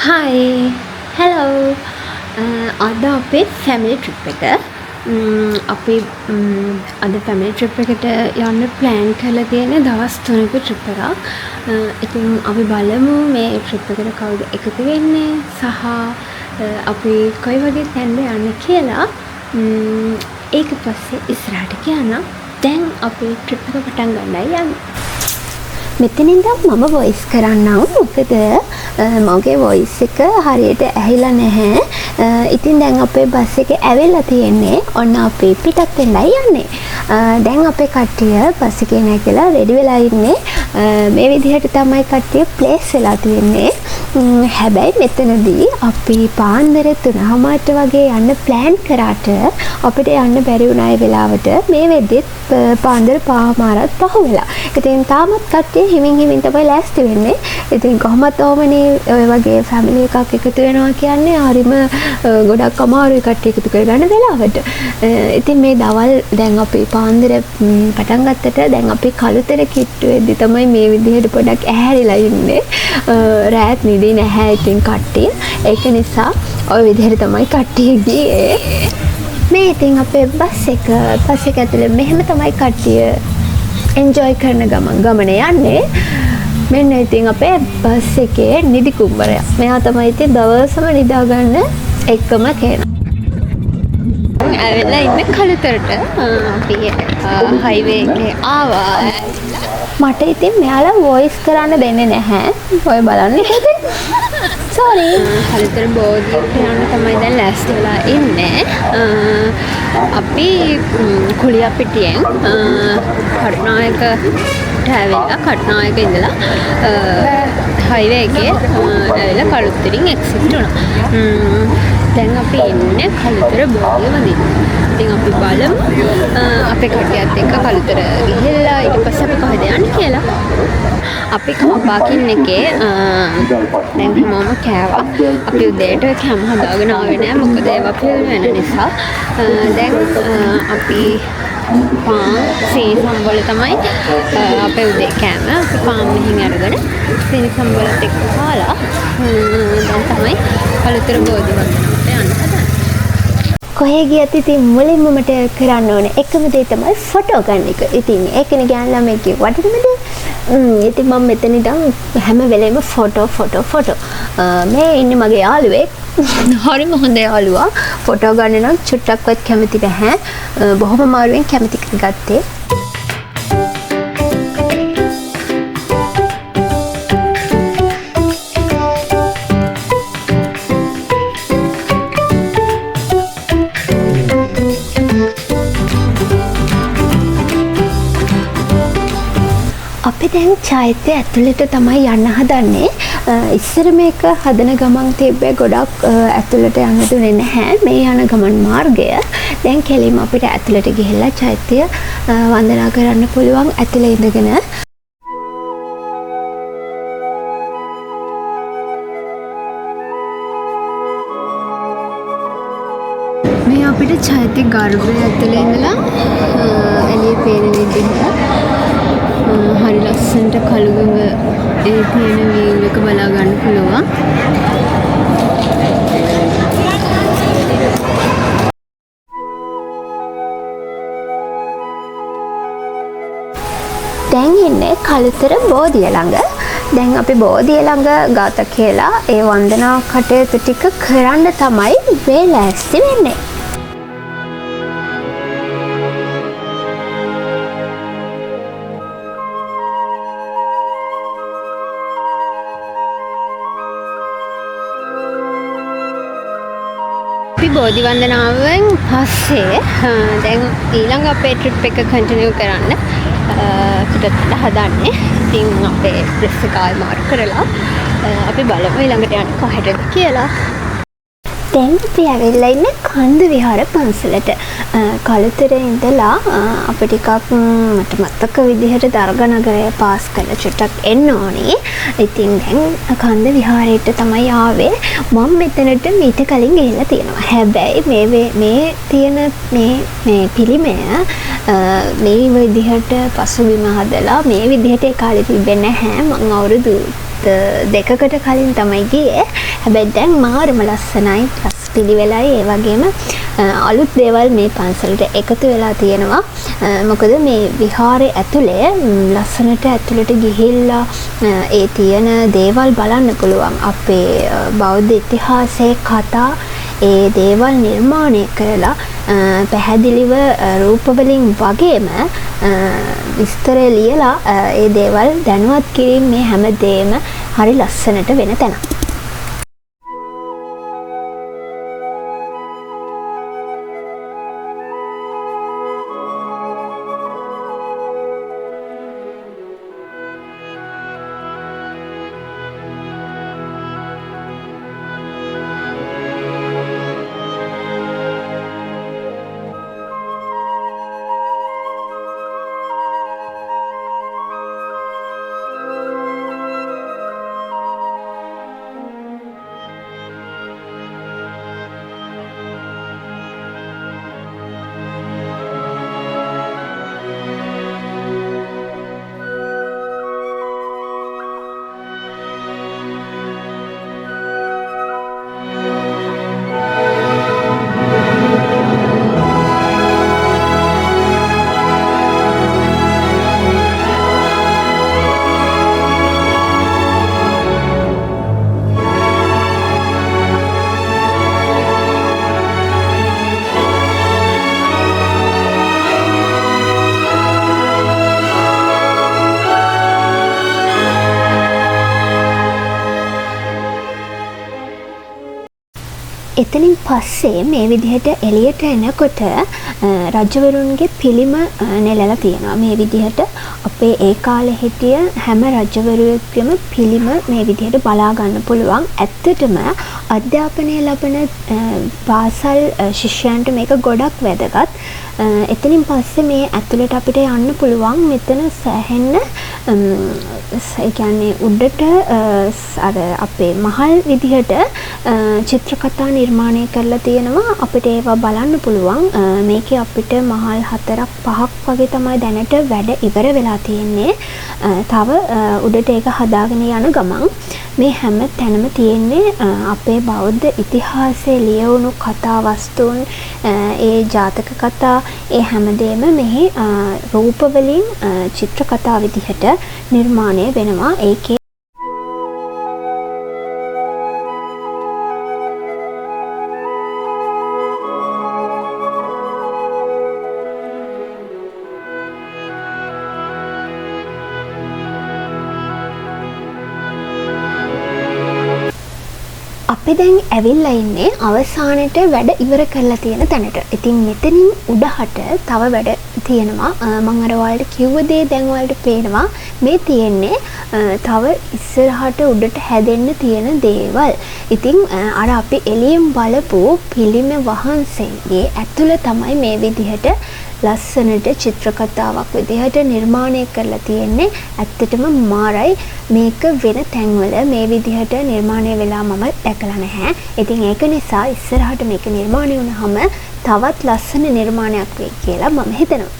Hi, hello. අද අපේ family trip එක. අපි අද ෆැමිලි ට්‍රිප් එකට යන්න ප්ලෑන් කරලා තියෙන දවස් 3ක ට්‍රිප් එකක්. ඉතින් අපි බලමු මේ ට්‍රිප් එකට කවුද එකතු වෙන්නේ සහ අපි කොයි වගේ තැන්ද යන්නේ කියලා. ඒක පස්සේ ඉස්සරහට කියනවා. දැන් අපි ට්‍රිප් එක පටන් ගන්නයි යන්නේ. මෙතන ඉඳන් මම වොයිස් කරන්නම් මොකද මගේ වොයිස් එක හරියට ඇහිලා නැහැ. ඉතින් දැන් අපේ බස් එකේ ඇවිල්ලා තියෙන්නේ. ඔන්න අපි පිටත් වෙන්නයි යන්නේ. දැන් අපේ කට්ටිය බස් එකේ නැගලා රෙඩි වෙලා ඉන්නේ. මේ විදිහට තමයි කට්ටිය ප්ලේස් වෙලා තියෙන්නේ. හැබැයි මෙතනදී අපි පාන්දර 3:00ට වගේ යන්න ප්ලෑන් කරාට අපිට යන්න බැරි වුණා ඒ වෙලාවට. මේ වෙද්දිත් පාන්දර 5:00ත් පහ වෙලා. ඉතින් තාමත් කට්ටිය හිමින් තමයි ලෑස්ති වෙන්නේ. ඉතින් කොහොමත් ඕමනේ ඔය වගේ ෆැමිලි එකක් එකතු වෙනවා කියන්නේ හරිම ගොඩක් අමාරුයි කට්ටිය එකතු කරගන්න වෙලාවට. ඉතින් මේ දවල් දැන් අපි පාන්දර පටන් ගත්තට දැන් අපි කළුතර කිට්ටුවේදී තමයි මේ විදිහට පොඩක් ඇහැරිලා ඉන්නේ. රාත් නිදි නැහැ ඉතින් කට්ටිය. ඒක නිසා ඔය විදිහට තමයි කට්ටිය ගියේ. මේ ඉතින් අපේ බස් එක ඇතුලේ මෙහෙම තමයි කට්ටිය එන්ජොයි කරන ගමන යන්නේ. මෙන්න ඉතින් අපේ බස් එකේ නිදි කුඹරය. මෙයා තමයි ඉතින් දවසම නිදා ගන්න එකම කෙනා. ඇවිල්ලා ඉන්නේ කළුතරට. අපි හයිවේ එකේ ආවා. මට ඉතින් මෙයාලා වොයිස් කරන්න දෙන්නේ නැහැ. ඔය බලන්න ඉතින්. සෝරි. කළුතර බෝධියට යන්න තමයි දැන් ලෑස්ති වෙලා ඉන්නේ. අපි කුලියපිටියෙන් කටුනායකට ඇවිල්ලා කටුනායක ඉඳලා හයිවේ එකේ ඇවිල්ලා කළුතරින් එක්සිට් වුණා. දැන් අපි ඉන්නේ කළුතර බෝධිය වදින්න. ඉතින් අපි බලමු අපේ කට්ටියත් එක්ක කළුතර ගිහිල්ලා ඊට පස්සේ අපි කොහෙද යන්නේ කියලා. අපි කාර් පාකින් එකේ දැන් මම කෑවා. අපි උදේට කැම හදාගෙන ආවේ නෑ මොකද ඒවා පිල් වෙන නිසා. දැන් අපි පාන් සීසම් වල තමයි අපේ උදේ කෑම. අපි පාන් මෙහින් අරගෙන සීසම් වලත් එක්ක කාලා දැන් තමයි කළුතර බෝධි වන්දනාවට යන්න හදන්නේ. කොහේ ගියත් ඉතින් මුලින්ම මට කරන්න ඕනේ එකම දේ තමයි ෆොටෝ ගන්න එක. ඉතින් ඒකනේ ගෑන් ළමයිගේ වටිනම දේ. ඉතින් මම මෙතන ඉඳන් හැම වෙලේම ෆොටෝ. මේ ඉන්නේ මගේ යාළුවෙක්. හරිම හොඳ යාළුවා. ෆොටෝ ගන්න නම් චුට්ටක්වත් කැමති නැහැ. බොහොම අමාරුවෙන් කැමති කරගත්තේ. අපි දැන් චෛත්‍ය ඇතුළට තමයි යන්න හදන්නේ. ඉස්සර මේක හදන ගමන් තිබ්බේ ගොඩක් ඇතුළට යන්න දුන්නේ නැහැ. මේ යන ගමන් මාර්ගය. දැන් කෙලින්ම අපිට ඇතුළට ගිහිල්ලා චෛත්‍ය වන්දනා කරන්න පුළුවන් ඇතුළේ ඉඳගෙන. මේ අපිට චෛත්‍ය ගර්භය ඇතුළේ ඉඳලා එළිය පේන විදිහට හරි ලස්සනට කළුගඟ ඒ තියෙන වීව් එක බලා ගන්න පුළුවන්. දැන් ඉන්නේ කළුතර බෝධිය ළඟ. දැන් අපි බෝධිය ළඟ ගාත කියලා ඒ වන්දනා කටයුතු ටික කරන්න තමයි මේ ලෑස්ති වෙන්නේ. බෝධි වන්දනාවෙන් පස්සේ දැන් ඊළඟ අපේ ට්‍රිප් එක කන්ටිනියු කරන්න පිටත් හදන්නේ. ඉතින් අපේ ඩ්‍රෙස් එක ආයෙ මාරු කරලා අපි බලමු ඊළඟට යන්නේ කොහෙටද කියලා. දැන් අපි ඇවිල්ලා ඉන්නේ කන්ද විහාර පන්සලට. කළුතරේ ඉඳලා අපි ටිකක් මට මතක විදිහට දර්ගනගරය පාස් කරලා චුට්ටක් එන්න ඕනේ. ඉතින් දැන් කන්ද විහාරයට තමයි ආවේ. මම මෙතනට මීට කලින් ගිහිල්ලා තියෙනවා. හැබැයි මේ තියෙන මේ පිළිමය මේ විදිහට පසුබිම හදලා මේ විදිහට ඒ කාලේ තිබෙන්නේ නැහැ. මම අවුරුදු දෙකකට කලින් තමයි ගියේ. හැබැයි දැන් මාරම ලස්සනයි, රස පිළිවෙලයි, ඒ වගේම අලුත් දේවල් මේ පන්සලට එකතු වෙලා තියෙනවා. මොකද මේ විහාරේ ඇතුලේ ලස්සනට ඇතුලට ගිහිල්ලා ඒ තියෙන දේවල් බලන්න පුළුවන්. අපේ බෞද්ධ ඉතිහාසයේ කතා ඒ දේවල් නිර්මාණය කරලා පැහැදිලිව රූපවලින් වගේම විස්තරය ලියලා ඒ දේවල් දැනුවත් කිරීම මේ හැම දෙයක්ම හරි ලස්සනට වෙන තැනක්. එතනින් පස්සේ මේ විදිහට එළියට එනකොට රජවරුන්ගේ පිළිම නෙලලා තියෙනවා. මේ විදිහට අපේ ඒ කාලේ හිටිය හැම රජවරුවෙක්ගේම පිළිම මේ විදිහට බලා ගන්න පුළුවන්. ඇත්තටම අධ්‍යාපනය ලබන පාසල් ශිෂ්‍යයන්ට මේක ගොඩක් වැදගත්. එතනින් පස්සේ මේ ඇතුළට අපිට යන්න පුළුවන්. මෙතන සෑහෙන්න ඒ කියන්නේ උඩට අර අපේ මහල් විදිහට චිත්‍රකතා නිර්මාණය කරලා තියෙනවා. අපිට ඒවා බලන්න පුළුවන්. මේකේ අපිට මහල් 4-5ක් වගේ තමයි දැනට වැඩ ඉවර වෙලා තියෙන්නේ. තව උඩට ඒක හදාගෙන යන ගමන් මේ හැම තැනම තියෙන්නේ අපේ බෞද්ධ ඉතිහාසයේ ලියවුණු කතා වස්තුන්, ඒ ජාතක කතා, ඒ හැමදේම මෙහි රූපවලින් චිත්‍රකතා විදිහට නිර්මාණය වෙනවා. ඒකේ අපි දැන් ඇවිල්ලා ඉන්නේ අවසානයේ වැඩ ඉවර කරලා තියෙන තැනට. ඉතින් මෙතනින් උඩහට තව වැඩ තියෙනවා. මම අර ඔයාලට කිව්ව දේ දැන් ඔයාලට පේනවා. මේ තියෙන්නේ තව ඉස්සරහට උඩට හැදෙන්න තියෙන දේවල්. ඉතින් අර අපි එළියෙන් බලපු පිළිම වහන්සේගේ ඇතුළ තමයි මේ විදිහට ලස්සනට චිත්‍රකතාවක් විදිහට නිර්මාණය කරලා තියෙන්නේ. ඇත්තටම මාරයි. මේක වෙන තැන්වල මේ විදිහට නිර්මාණය වෙලා මම දැකලා නැහැ. ඉතින් ඒක නිසා ඉස්සරහට මේක නිර්මාණය වුණාම තවත් ලස්සන නිර්මාණයක් වෙයි කියලා මම හිතනවා.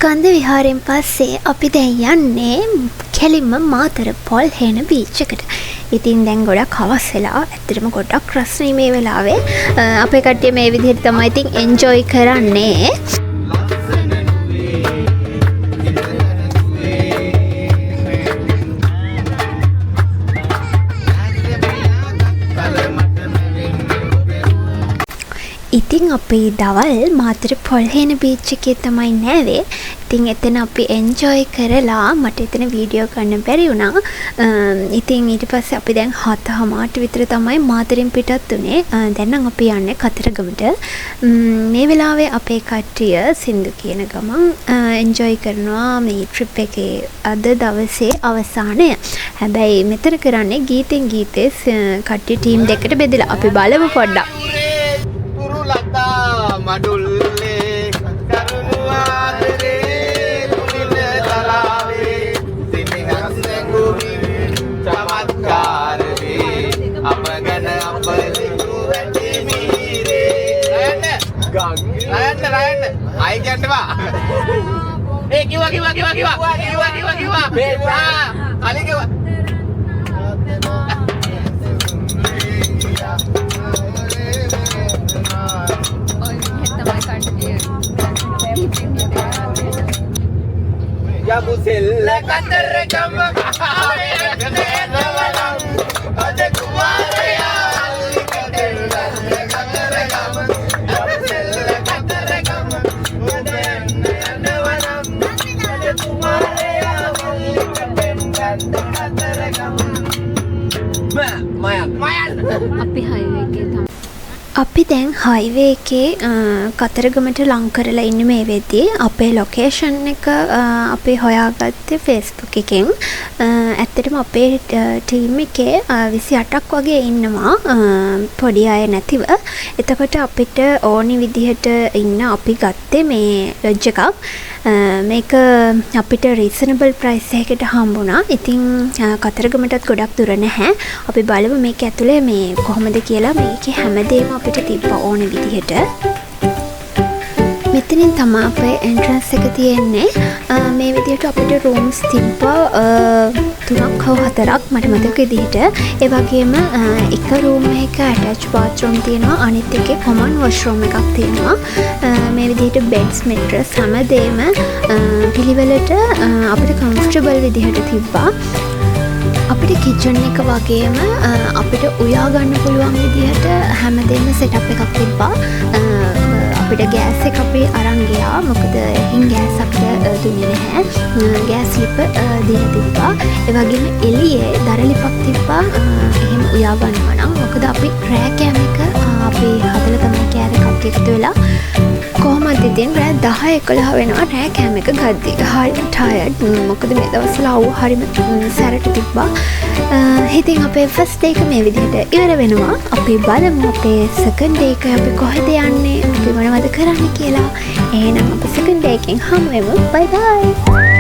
කන්ද විහාරයෙන් පස්සේ අපි දැන් යන්නේ කෙලින්ම මාතර පොල් හේන බීච් එකට. ඉතින් දැන් ගොඩක් හවස් වෙලා. ඇත්තටම ගොඩක් රස්නේ මේ වෙලාවේ. අපේ කට්ටිය මේ විදිහට තමයි ඉතින් එන්ජොයි කරන්නේ. ඉතින් අපි දවල් මාතර පොල්හේන බීච් එකේ තමයි නැවේ. ඉතින් එතන අපි එන්ජොයි කරලා මට එතන වීඩියෝ ගන්න බැරි වුණා. ඉතින් ඊට පස්සේ අපි දැන් 7:00 විතර තමයි මාතරින් පිටත් උනේ. දැන් නම් අපි යන්නේ කතරගමට. මේ වෙලාවේ අපේ කට්ටිය සින්දු කියන ගමන් එන්ජොයි කරනවා මේ ට්‍රිප් එකේ අද දවසේ අවසානය. හැබැයි මෙතන කරන්නේ ගීතෙන් ගීතේ කට්ටිය ටීම් දෙකකට බෙදලා අපි බලමු පොඩ්ඩක්. Lata madulle karunu adare tulile talave sinihan sengumin chamatkar ve apagana apaliku wati mire rayන්න අය කියන්න බා ඒ කිව්වා අලි කිව්වා Yabu silla kataragam avennalam ade kumaraya allikadella kataragam yabu silla kataragam avennalam ade kumaraya allikadella kataragam mayan අපි highway එකේ තමයි. අපි දැන් හයිවේ එකේ කතරගමට ලං කරලා ඉන්නේ මේ වෙද්දී. අපේ ලොකේෂන් එක අපි හොයාගත්තේ Facebook එකෙන්. ඇත්තටම අපේ ටීම් එකේ 28ක් වගේ ඉන්නවා පොඩි අය නැතිව. එතකොට අපිට ඕනි විදිහට ඉන්න අපි ගත්තේ මේ ලොජ් එකක්. මේක අපිට රීසනබල් ප්‍රයිස් එකකට හම්බුණා. ඉතින් කතරගමටත් ගොඩක් දුර නැහැ. අපි බලමු මේක ඇතුලේ මේ කොහොමද කියලා. මේකේ හැමදේම අපිට තිබ්බ ඕන විදිහට. මෙතනින් තමයි අපේ එන්ට්‍රන්ස් එක තියෙන්නේ. මේ විදිහට අපිට රූම්ස් තිබ්බා 3ක් හෝ 4ක් මට මතක විදිහට. ඒ වගේම එක රූම් එකක ඇටච් බාත්රූම් තියෙනවා. අනිත් එකේ කොමන් වොෂ්රූම් එකක් තියෙනවා. මේ විදිහට බෙඩ්ස් මැට්‍රස් හැමදේම පිළිවෙලට අපිට කම්ෆර්ටබල් විදිහට තිබ්බා. අපිට කිචන් එක වගේම අපිට උයා ගන්න පුළුවන් විදිහට හැමදේම සෙටප් එකක් තිබ්බා. අපිට ගෑස් එක අපි අරන් ගියා. මොකද එහින් ගෑස් අපිට දුන්නේ නැහැ. ගෑස් ලිප දීලා තිබ්බා. ඒ වගේම එළියේ දර ලිපක් තිබ්බා. එහෙම උයා ගන්නවා නම්. මොකද අපි රෑ කෑම එක අපි හදලා තමයි කෑවේ කප් එකතු වෙලා. කොහොමද ඉතින් රෑ 10-11 වෙනවා රෑ කෑම එක ගද්දි. හරිම ටයර්ඩ්. මොකද මේ දවස්වල අවු හරිම සැරට තිබ්බා. ඉතින් අපේ ෆස්ට් ඩේ එක මේ විදිහට ඉවර වෙනවා. අපි බලමු අපේ සෙකන්ඩ් ඩේ එක අපි කොහෙද යන්නේ, අපි මොනවද කරන්න කියලා. එහෙනම් අපි සෙකන්ඩ් ඩේ එකෙන් හමු වෙමු. බයි බයි.